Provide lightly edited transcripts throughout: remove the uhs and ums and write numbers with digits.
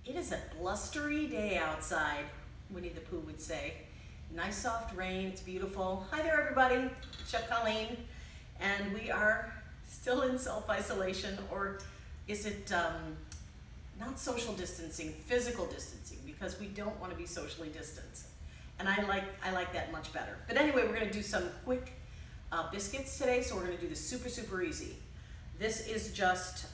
It is a blustery day outside, Winnie the Pooh would say. Nice soft rain, it's beautiful. Hi there everybody, Chef Colleen. And we are still in self-isolation, or is it not social distancing, physical distancing, because we don't want to be socially distanced. And I like that much better. But anyway, we're gonna do some quick biscuits today, so we're gonna do this super easy. This is just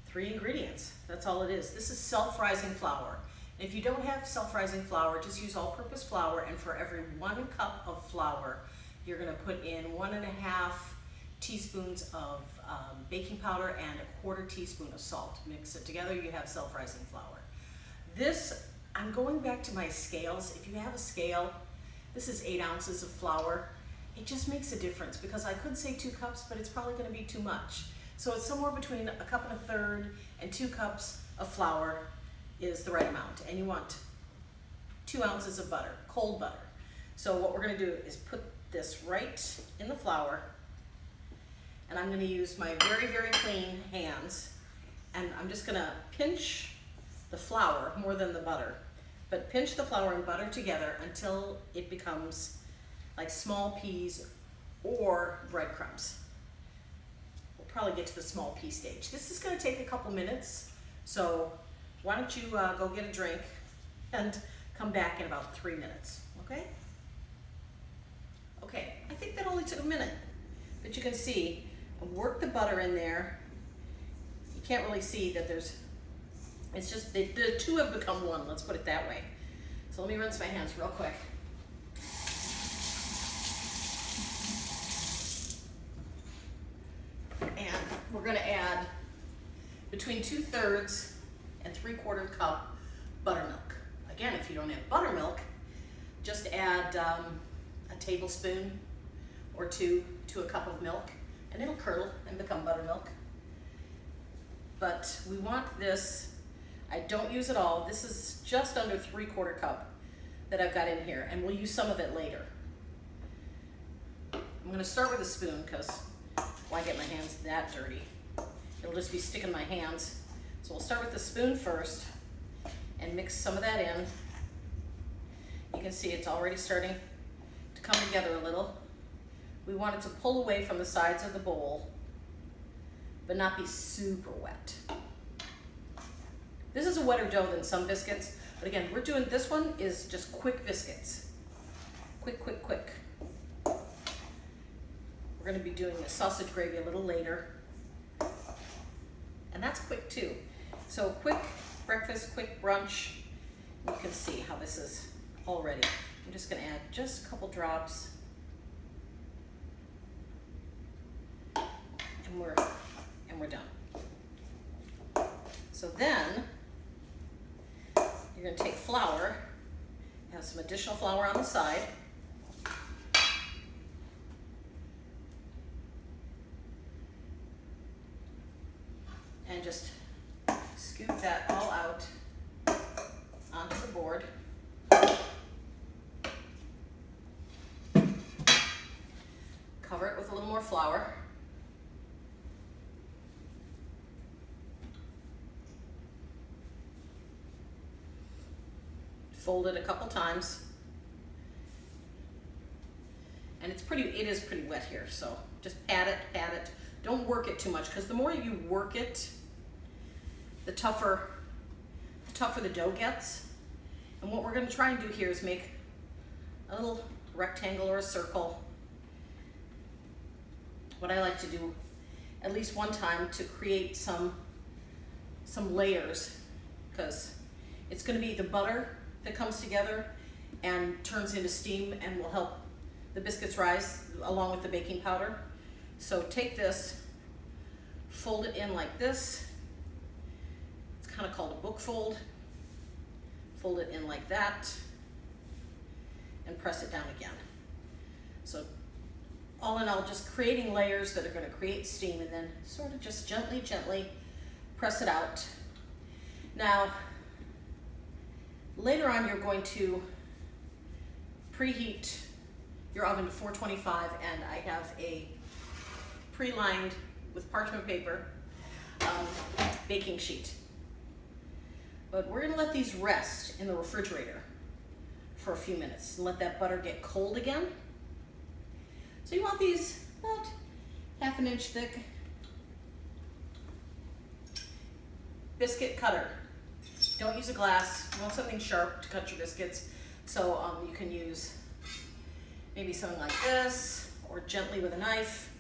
3 ingredients, that's all it is. This is self-rising flour. And if you don't have self-rising flour, just use all-purpose flour, and for every 1 cup of flour, you're gonna put in 1.5 teaspoons of baking powder and 1/4 teaspoon of salt. Mix it together, you have self-rising flour. This, I'm going back to my scales. If you have a scale, this is 8 ounces of flour. It just makes a difference, because I could say 2 cups, but it's probably gonna be too much. So it's somewhere between 1 1/4 cups and 2 cups of flour is the right amount. And you want 2 ounces of butter, cold butter. So what we're gonna do is put this right in the flour, and I'm gonna use my very clean hands, and I'm just gonna pinch the flour more than the butter, but pinch the flour and butter together until it becomes like small peas or breadcrumbs. We'll probably get to the small pea stage. This is gonna take a couple minutes, so why don't you go get a drink and come back in about 3 minutes, okay? Okay, I think that only took a minute, but you can see, I worked the butter in there. You can't really see that it's just, the 2 have become 1, let's put it that way. So let me rinse my hands real quick. And we're gonna add between 2/3 and 3/4 cup buttermilk. Again, if you don't have buttermilk, just add a tablespoon or 2 to a cup of milk, and it'll curdle and become buttermilk. But we want this, I don't use it all, this is just under 3/4 cup that I've got in here, and we'll use some of it later. I'm gonna start with a spoon, because why get my hands that dirty? It'll just be sticking my hands. So we'll start with the spoon first and mix some of that in. You can see it's already starting to come together a little. We want it to pull away from the sides of the bowl, but not be super wet. This is a wetter dough than some biscuits, but again, we're doing, this one is just quick biscuits. Quick. We're gonna be doing the sausage gravy a little later, and that's quick too. So quick breakfast, quick brunch. You can see how this is already. I'm just gonna add just a couple drops, and we're done. So then you're gonna take flour, have some additional flour on the side, and just scoop that all out onto the board. Cover it with a little more flour. Fold it a couple times. And it is pretty wet here, so just pat it. Don't work it too much, because the more you work it, the tougher the dough gets. And what we're gonna try and do here is make a little rectangle or a circle. What I like to do at least one time to create some layers, because it's gonna be the butter that comes together and turns into steam and will help the biscuits rise along with the baking powder. So take this, fold it in like this. It's kind of called a book fold. Fold it in like that and press it down again. So all in all, just creating layers that are going to create steam, and then sort of just gently press it out. Now, later on, you're going to preheat your oven to 425, and I have a pre-lined with parchment paper baking sheet. But we're gonna let these rest in the refrigerator for a few minutes and let that butter get cold again. So you want these about half an inch thick. Biscuit cutter. Don't use a glass. You want something sharp to cut your biscuits. So you can use maybe something like this or gently with a knife.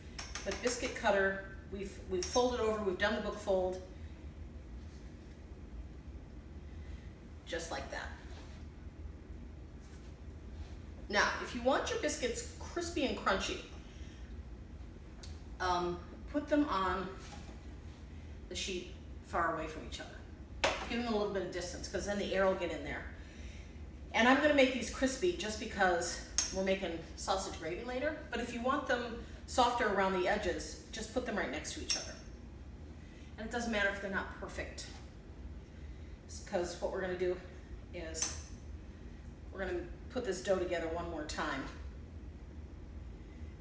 But biscuit cutter, we've folded over, we've done the book fold. Just like that. Now, if you want your biscuits crispy and crunchy, put them on the sheet far away from each other. Give them a little bit of distance because then the air will get in there. And I'm gonna make these crispy just because we're making sausage gravy later, but if you want them softer around the edges, just put them right next to each other. And it doesn't matter if they're not perfect, because what we're gonna do is we're gonna put this dough together one more time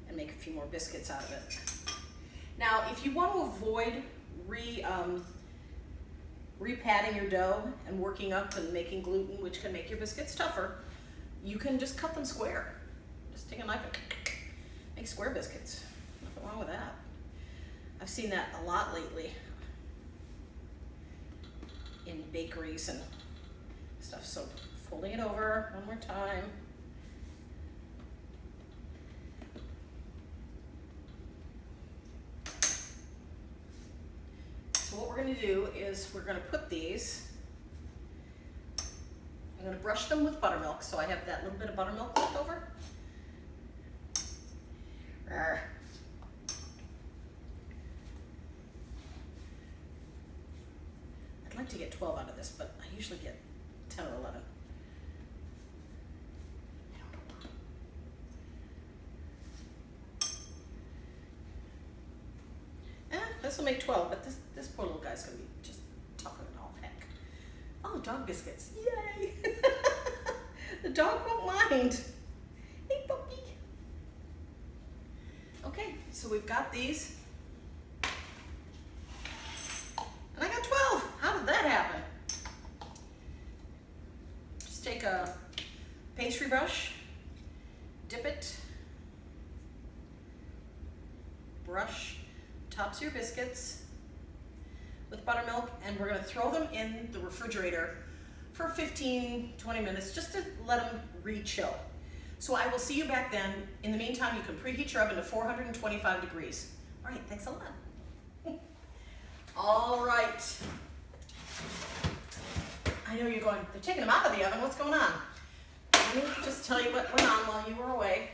and make a few more biscuits out of it. Now, if you want to avoid re-patting your dough and working up and making gluten, which can make your biscuits tougher, you can just cut them square. Just take a knife and make square biscuits. Nothing wrong with that. I've seen that a lot lately in bakeries and stuff. So folding it over one more time. So what we're going to do is we're going to put these, I'm going to brush them with buttermilk, so I have that little bit of buttermilk left over. Rawr. I'd like to get 12 out of this, but I usually get 10 or 11. I don't know why. This will make 12, but this poor little guy's gonna be just tougher than all heck. Oh, dog biscuits, yay! The dog won't mind. Hey, puppy. Okay, so we've got these. And I got 12. How did that happen? Just take a pastry brush, dip it, brush tops of your biscuits with buttermilk, and we're going to throw them in the refrigerator for 15-20 minutes just to let them re-chill. So I will see you back then. In the meantime, you can preheat your oven to 425 degrees. All right, thanks a lot. All right. I know you're going, they're taking them out of the oven. What's going on? Let me just tell you what went on while you were away,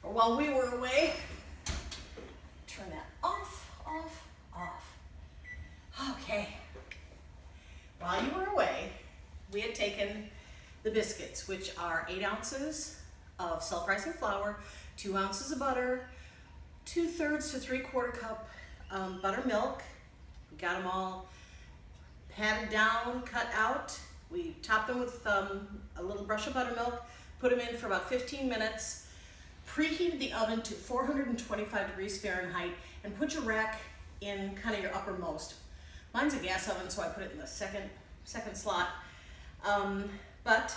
or while we were away. Turn that off, off, off. Okay. While you were away, we had taken the biscuits, which are 8 ounces of self-rising flour, 2 ounces of butter, 2/3 to 3/4 cup buttermilk. We got them all patted down, cut out. We topped them with a little brush of buttermilk, put them in for about 15 minutes, preheated the oven to 425 degrees Fahrenheit, and put your rack in kind of your uppermost. Mine's a gas oven, so I put it in the second slot. But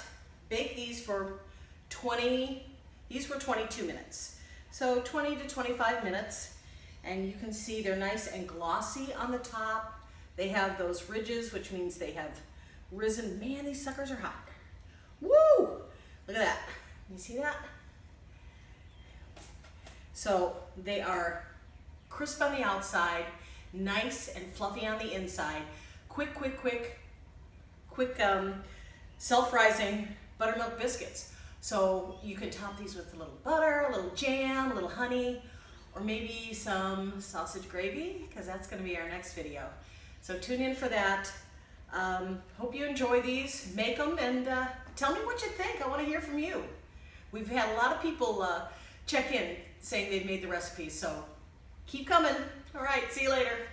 bake these for 22 minutes. So 20 to 25 minutes, and you can see they're nice and glossy on the top. They have those ridges, which means they have risen. Man, these suckers are hot. Woo! Look at that. You see that? So they are crisp on the outside, nice and fluffy on the inside. Quick, self-rising buttermilk biscuits. So you can top these with a little butter, a little jam, a little honey, or maybe some sausage gravy, because that's going to be our next video. So tune in for that. Hope you enjoy these. Make them and tell me what you think. I want to hear from you. We've had a lot of people check in saying they've made the recipes, so keep coming. All right, see you later.